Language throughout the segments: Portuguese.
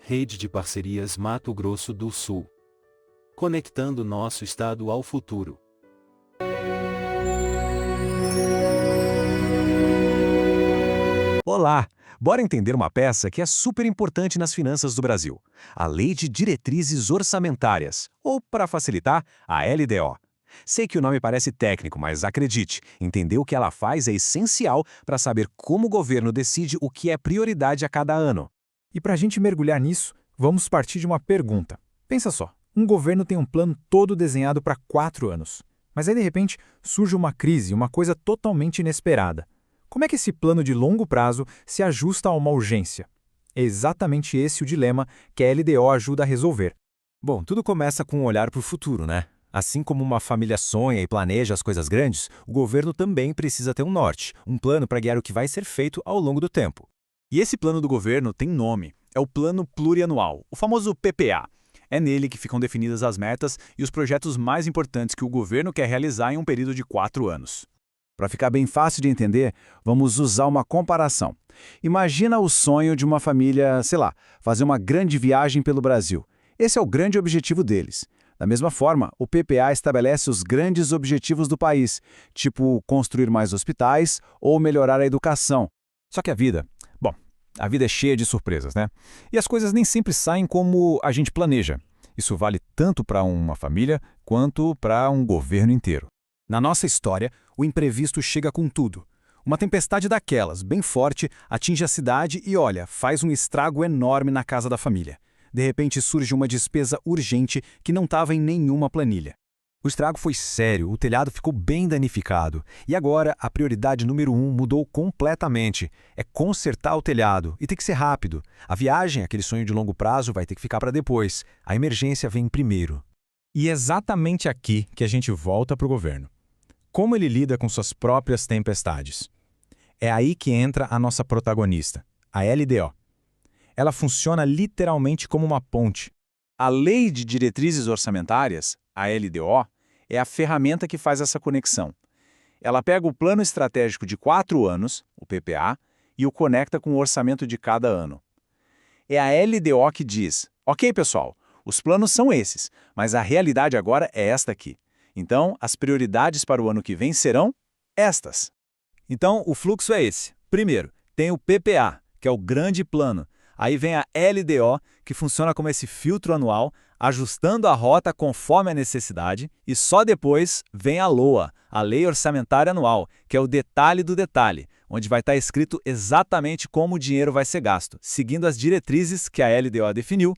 Rede de Parcerias Mato Grosso do Sul. Conectando nosso estado ao futuro. Olá! Bora entender uma peça que é super importante nas finanças do Brasil. A Lei de Diretrizes Orçamentárias, ou, para facilitar, a LDO. Sei que o nome parece técnico, mas acredite, entender o que ela faz é essencial para saber como o governo decide o que é prioridade a cada ano. E para a gente mergulhar nisso, vamos partir de uma pergunta. Pensa só, um governo tem um plano todo desenhado para 4 anos. Mas aí, de repente, surge uma crise, uma coisa totalmente inesperada. Como é que esse plano de longo prazo se ajusta a uma urgência? É exatamente esse o dilema que a LDO ajuda a resolver. Bom, tudo começa com um olhar para o futuro, né? Assim como uma família sonha e planeja as coisas grandes, o governo também precisa ter um norte, um plano para guiar o que vai ser feito ao longo do tempo. E esse plano do governo tem nome, é o Plano Plurianual, o famoso PPA. É nele que ficam definidas as metas e os projetos mais importantes que o governo quer realizar em um período de 4 anos. Para ficar bem fácil de entender, vamos usar uma comparação. Imagina o sonho de uma família, sei lá, fazer uma grande viagem pelo Brasil. Esse é o grande objetivo deles. Da mesma forma, o PPA estabelece os grandes objetivos do país, tipo construir mais hospitais ou melhorar a educação. Só que a vida é cheia de surpresas, né? E as coisas nem sempre saem como a gente planeja. Isso vale tanto para uma família quanto para um governo inteiro. Na nossa história, o imprevisto chega com tudo. Uma tempestade daquelas, bem forte, atinge a cidade e, olha, faz um estrago enorme na casa da família. De repente surge uma despesa urgente que não estava em nenhuma planilha. O estrago foi sério, o telhado ficou bem danificado. E agora, a prioridade número 1 mudou completamente. É consertar o telhado, e tem que ser rápido. A viagem, aquele sonho de longo prazo, vai ter que ficar para depois. A emergência vem primeiro. E é exatamente aqui que a gente volta para o governo. Como ele lida com suas próprias tempestades? É aí que entra a nossa protagonista, a LDO. Ela funciona literalmente como uma ponte. A Lei de Diretrizes Orçamentárias, a LDO, é a ferramenta que faz essa conexão. Ela pega o plano estratégico de 4 anos, o PPA, e o conecta com o orçamento de cada ano. É a LDO que diz, ok pessoal, os planos são esses, mas a realidade agora é esta aqui. Então, as prioridades para o ano que vem serão estas. Então, o fluxo é esse. Primeiro, tem o PPA, que é o grande plano. Aí vem a LDO, que funciona como esse filtro anual, ajustando a rota conforme a necessidade. E só depois vem a LOA, a Lei Orçamentária Anual, que é o detalhe do detalhe, onde vai estar escrito exatamente como o dinheiro vai ser gasto, seguindo as diretrizes que a LDO definiu.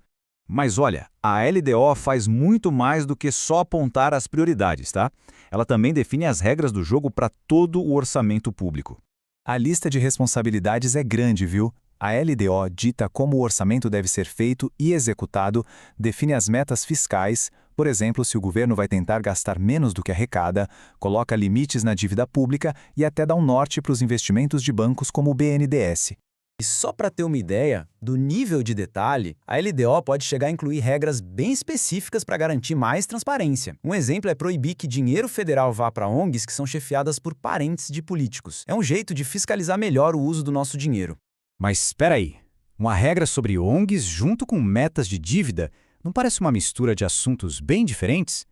Mas olha, a LDO faz muito mais do que só apontar as prioridades, tá? Ela também define as regras do jogo para todo o orçamento público. A lista de responsabilidades é grande, viu? A LDO dita como o orçamento deve ser feito e executado, define as metas fiscais, por exemplo, se o governo vai tentar gastar menos do que arrecada, coloca limites na dívida pública e até dá um norte para os investimentos de bancos como o BNDES. E só para ter uma ideia do nível de detalhe, a LDO pode chegar a incluir regras bem específicas para garantir mais transparência. Um exemplo é proibir que dinheiro federal vá para ONGs que são chefiadas por parentes de políticos. É um jeito de fiscalizar melhor o uso do nosso dinheiro. Mas espera aí, uma regra sobre ONGs junto com metas de dívida não parece uma mistura de assuntos bem diferentes?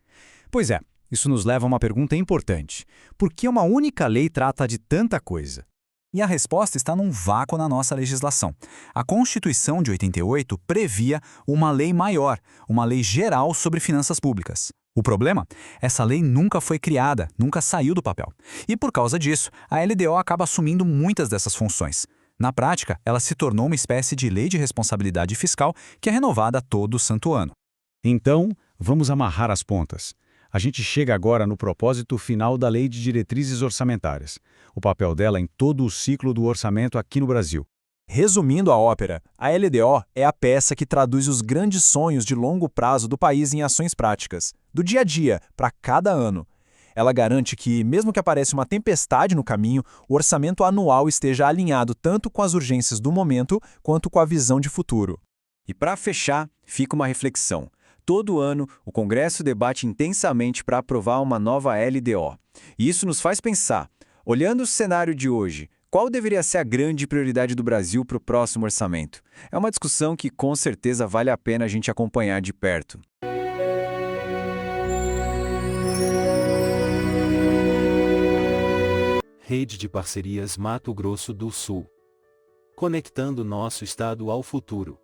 Pois é, isso nos leva a uma pergunta importante. Por que uma única lei trata de tanta coisa? E a resposta está num vácuo na nossa legislação. A Constituição de 88 previa uma lei maior, uma lei geral sobre finanças públicas. O problema? Essa lei nunca foi criada, nunca saiu do papel. E por causa disso, a LDO acaba assumindo muitas dessas funções. Na prática, ela se tornou uma espécie de lei de responsabilidade fiscal que é renovada todo santo ano. Então, vamos amarrar as pontas. A gente chega agora no propósito final da Lei de Diretrizes Orçamentárias, o papel dela em todo o ciclo do orçamento aqui no Brasil. Resumindo a ópera, a LDO é a peça que traduz os grandes sonhos de longo prazo do país em ações práticas, do dia a dia, para cada ano. Ela garante que, mesmo que apareça uma tempestade no caminho, o orçamento anual esteja alinhado tanto com as urgências do momento quanto com a visão de futuro. E para fechar, fica uma reflexão. Todo ano, o Congresso debate intensamente para aprovar uma nova LDO. E isso nos faz pensar, olhando o cenário de hoje, Qual deveria ser a grande prioridade do Brasil para o próximo orçamento? É uma discussão que com certeza vale a pena a gente acompanhar de perto. Rede de Parcerias Mato Grosso do Sul. Conectando nosso estado ao futuro.